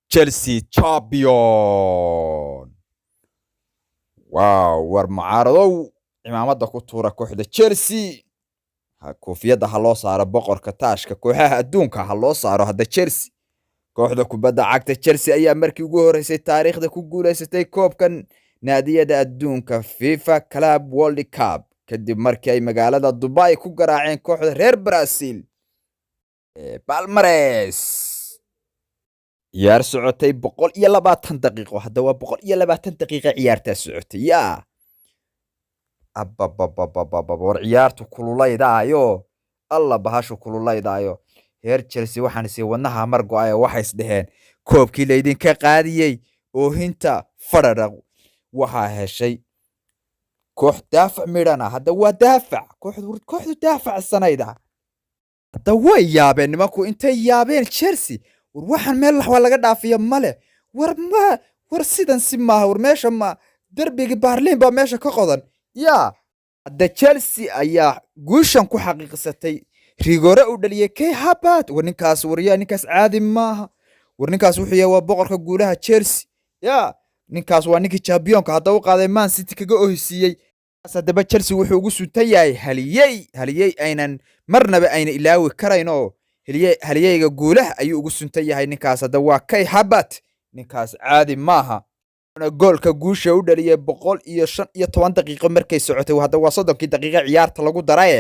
Chelsea champion. Wow, war mucaaradow cimaamada ku tuura kooxda Chelsea. Koofiyada ha loo saaro boqorka taashka kooxaha adduunka ha loo saaro hadda Chelsea. Kooxda kubadda cagta Chelsea ayaa markii ugu horeysay taariikhda ku guuleysatay koobkan naadiyada adduunka FIFA Club World Cup kadib markii ay magaalada Dubai ku garaaceen kooxda reer Brazil Palmeiras. ciyaar socotay 120 daqiiqo hadda waa 120 daqiiqo ciyaartaa socotay yaa war ciyaartu kululaydaayo alla bahashu kululaydaayo reer Chelsea waxaan si wadnaha mar go'ayo waxay isdheheen koobkii laydinka qaadiyay oohinta fararaq waxa heshay koox daafac midhana hadda waa daafac kooxdu daafac sanayda hadda way yaabeen nimanku intay yaabeen Chelsea war waxaan meel wax laga dhaafiyo male war sidan si maaha war meesha ma darbiga Berlin ba meesha ka qodan yaa hadda Chelsea ayaa guushan ku xaqiiqsatay rigore u dhaliyay Kai Havertz war ninkaas caadi maaha war ninkaas wuxuu yahay waa boqorka guulaha Chelsea yaa ninkaas waa ninkii championka hadda u qaaday Man City kaga ohsiiyay hadaba Chelsea wuxuu ugu suntan yahay haliyay aynan marnaba ayna ilaawi karayno haliyayga guulaha ayuu ugu suntan yahay ninkaas hadda waa Kai Havertz ninkaas caadi maaha goolka guusha u dhaliyay 115 daqiiqo markay socotay hadda waa 30 daqiiqo ciyaarta lagu daray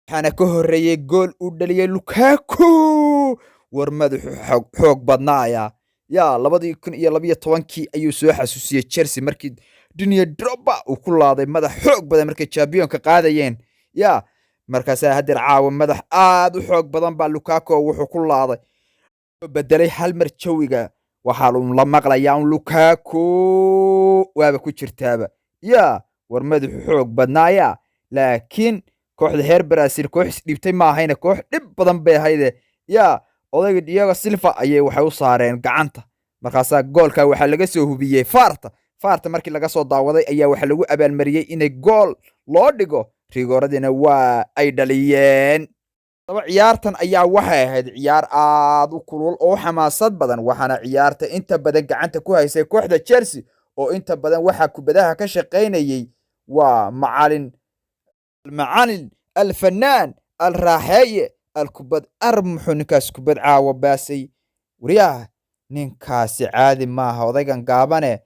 waxaana ka horeeyay gool u dhaliyay Lukaku war madaxu xoog badnaaya yaa 2012 ayuu soo xasuusiyay Chelsea markii Didier Drogba uu ku laaday madax xoog badan markay championka qaadayeen yaa markaas hadir caawa madax aad u xoog badan baa Lukaku wuxuu ku laaday bedelay hal mar jawiga waxa la maqlayaa Lukaku waaba ku jirtaaba yaa war madaxu xoog badnaaya laakiin kooxda reer Brazil koox dhibtay ma ahayna koox dhib badan bay hayde yaa odayga Diego Silva ayay waxay u saareen gacanta markaas goolka waxa laga soo hubiyay Farta markii laga soo daawaday ayaa waxa lagu abaalmariyay inay gool loo dhigo rigoradina waa ay dhaliyeen ciyaartan ayaa waxay ahayd ciyaar aad u kulul oo xamaasad badan waxaana ciyaarta inta badan gacanta ku haysay kooxda Chelsea oo inta badan waxa kubadaha ka shaqeynayay waa macalin الفنان الراحية الكبد أرمحو نكاس كبد عاوة باسي ورياه نكاس عادي ماها وضيقان قابانه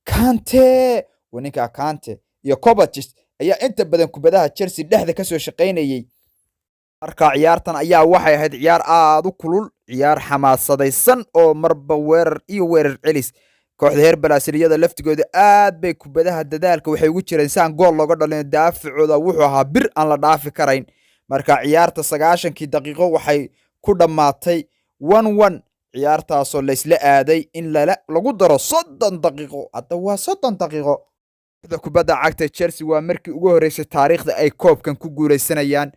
كانتي ونكا كانتي يا كوباتشيس ايا انت بدن كبداها تشيلسي لحظة كسو شقينيي marka ciyaartan ayaa waxay ahayd ciyaar aad u kulul ciyaar xamaasadaysan oo marba weerar celis kooxda reer Braziliyada laftigooda aad bay kubadaha dadaalka waxay ugu jireen saan gool looga dhalin daafacooda wuxuu ahaa bir aan la dhaafi karayn marka ciyaarta 90kii daqiiqo waxay ku dhamaatay 1-1 ciyaartaasoo la isla aaday in lagu daro 30 daqiiqo hadda waa 30 daqiiqo kubadda cagta Chelsea waa markii ugu horeysay taariikhda ay koobkan ku guuleysanayaan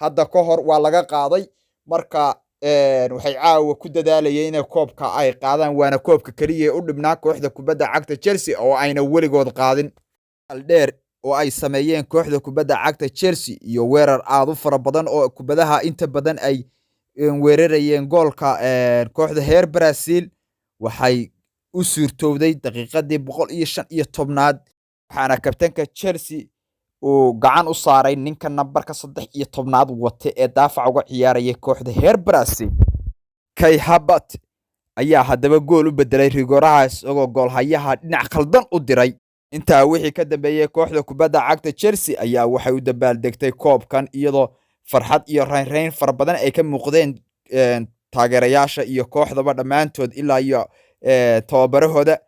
hadda ka hor waa laga qaaday marka waxay caawa ku dadaalayeen inay koobka ay qaadaan waana koobka kaliya u dhibnaa kooxda kubadda cagta Chelsea oo ayna weligood qaadin dheer oo ay sameeyeen kooxda kubadda cagta Chelsea iyo weerar aad u fara badan oo kubadaha inta badan ay weerarayeen goolka kooxda reer Brazil waxay u suurtowday daqiiqadii 115aad waxaana kabtanka Chelsea uu gacan u saaray ninka nambarka 13aad wata ee daafac uga ciyaaraya kooxda reer Brazil Kai Havertz ayaa hadaba gool u bedelay rigorahaas isagoo goolhayaha dhinac khaldan u diray intaa wixii ka dambeeyay kooxda kubadda cagta Chelsea ayaa waxay u dabaaldegtay koobkan iyadoo farxad iyo rayn fara badan ay ka muuqdeen taageerayaasha iyo kooxdaba dhamaantood ilaa iyo tababarahooda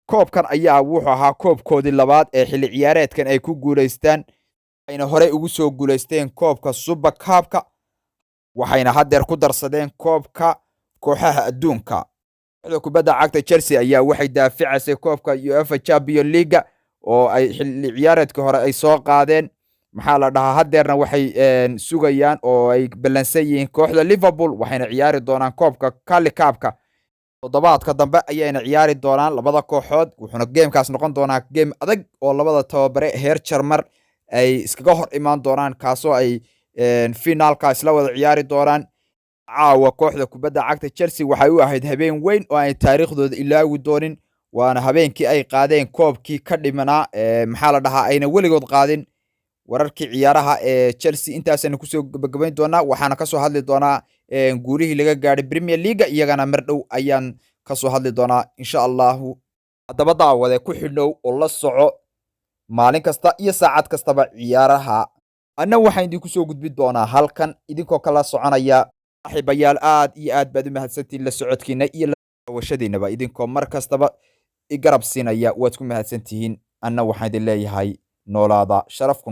koobkan ayaa wuxuu ahaa koobkoodii labaad ee xilli ciyaareedkan ay ku guuleystaan ayna hore ugu soo guuleysteen koobka Super Cup-ka waxayna haddeer ku darsadeen koobka kooxaha adduunka kooxda kubadda cagta Chelsea ayaa waxay daaficaysay koobka UEFA Champions League oo ay xilli ciyaareedkii hore ay soo qaadeen maxaa la dhahaa haddeerna waxay sugayaan oo ay balansan yihiin kooxda Liverpool waxayna ciyaari doonaan koobka Carling Cup-ka toddobaadka dambe ayayna ciyaari doonaan labada kooxood wuxuuna geemkaas noqon doonaa geem adag oo labada tababare heer Jarmar ay iskaga hor imaan doonaan kaasoo ay finaalka isla wada ciyaari doonaan caawa kooxda kubadda cagta Chelsea waxay u ahayd habeen weyn oo ay taariikhdooda ilaawi doonin waana habeenkii ay qaadeen koobkii ka dhimanaa maxaa la dhahaa ayna weligood qaadin wararkii ciyaaraha ee Chelsea intaasana kusoo gabagabayn doonaa waxaana kasoo hadli doonaa guulihii laga gaadhay Premier League iyagana mar dhow ayaan kasoo hadli doonaa insha Allah haddaba daawade ku xidhnow oo la soco maalin kasta iyo saacad kastaba ciyaaraha anna waxaan idinku soo gudbin doonaa halkan idinkoo kala soconaya saaxiibayaal aad iyo aad baad u mahadsantihiin la socodkiina iyo la washadiinaba idinkoo mar kastaba i garab siinaya waad ku mahadsantihiin anna waxaan idin leeyahay noolaada sharafku